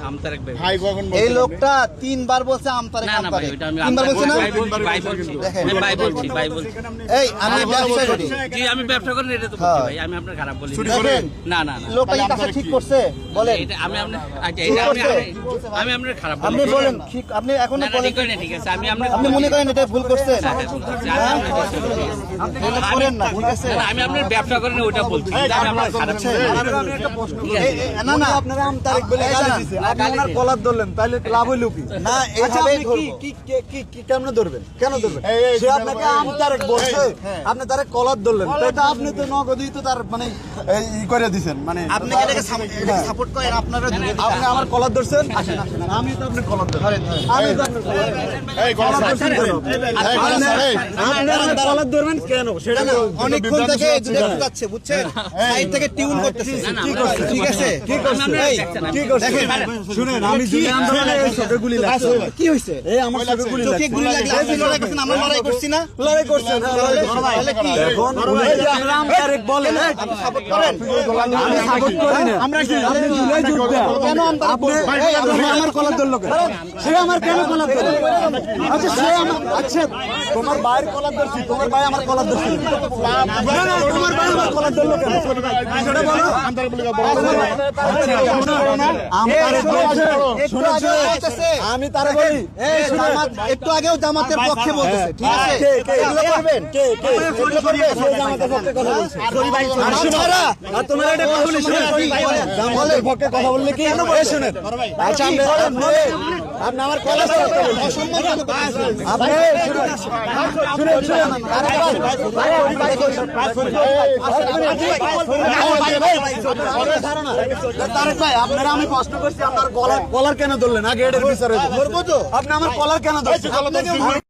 আমতারেক ভাই। ভাই কখন এই লোকটা 3 বার বলছে আমতারেক না না ভাই আমতারেক। ওটা আমি 3 বার বলছে না? ভাই বলছি। দেখেন। আমি ভাই বলছি, ভাই বলছি। এই আমি ব্যবসা করি। জি আমি ব্যবসা করি এটা তো বলছি হ্যাঁ। ভাই, আমি আপনার খারাপ বলি চুরি না। করে? দেখেন না না না। লোকটা এই কাজটা ঠিক করছে বলেন। এটা আমি আপনার আচ্ছা ঠিক এটা আমি করছে? আমি আপনার খারাপ বলি। আপনি বলেন ঠিক আপনি এখনো না না বলেন ঠিক করে না, ঠিক আছে আমি আপনার আপনি মনে করেন এটা ভুল করছেন? না, ভুল করছি, আমি আপনার করছি, ঠিক আছে। এটা করেন না ঠিক আছে? না, না, আমি আপনার ব্যবসা করি না ওটা বলছি, কিন্তু আমি আপনার খারাপ বলি। ঠিক আছে। না না আপনারা আমতারেক বলে গালি দিছে আপনি ওনার কলার ধরলেন তাহলে লাভ হইল কি না এইভাবেই ধরবো কি কেমনে ধরবেন কেন ধরবেন এই সে আপনাকে আমতারেক বলছে আপনি তারে কলার ধরলেন এটা আপনি তো নগদই তো তার মানে ই করে দিবেন মানে আপনি কি এটাকে সাপোর্ট করেন আপনারা আপনি আমার কলার ধরছেন আমি তো আপনি কলার ধরেন আমি তো আপনার এই কলার ধরছেন কেন? এই কলার ধরেন, এই। আপনি আমার কলার ধরবেন কেন সেটা না অনেকক্ষণ থেকে দুটো যাচ্ছে বুঝছেন সাইড থেকে টিউন করতেছে কি করছে ঠিক আছে কি করছে এই, কি করছে শুনেন আমি জুলি আন্দোলনে এই চোখে গুলি লাগছে কি হইছে এই আমার চোখে গুলি চোখে লাগছে গুলি লাগলে আপনি লড়াই করছেন আমরা লড়াই করছি না লড়াই করছেন তাহলে কি এখন এই যে আপনারা আমতারেক বলেন আপনি সাপোর্ট করেন আমি সাপোর্ট করি না আমরা কি আপনি জুলাই যুদ্ধ কেন আমতারেক বলবো? এই আপনি আমার কলার ধরলো কেন সে আমার কেন কলার ধরলো আচ্ছা সে আমার আচ্ছা তোমার ভাইয়ের কলার ধরছি তোমার ভাই আমার কলার ধরছি না না তোমার ভাই আমার কলার ধরলো কেন সেটা বলো আমতারেক বলে বড় আমতারেক বলছে একটু আগে বলতেছে আমি তারে বলি এই জামাত একটু আগেও জামাতের পক্ষে বলতেছে ঠিক আছে কে কে এগুলো করবেন কে কে এগুলো করবে সে জামাতের পক্ষে কথা বলছে আর শুনারা আর তোমার এটা কথা বলি শুনেন জামাতের পক্ষে কথা বললে কি এই শুনেন আচ্ছা আপনি আমার কলার ধরতে বলছেন অসম্মান কেন করতেছেন? আপনি শুনেন শুনেন তারেক ভাই আপনারা আমি প্রশ্ন করছি আপনার কলার কেন ধরলেন আগে এটার বিচারে ধরবো তো আপনি আমার কলার কেন ধরছেন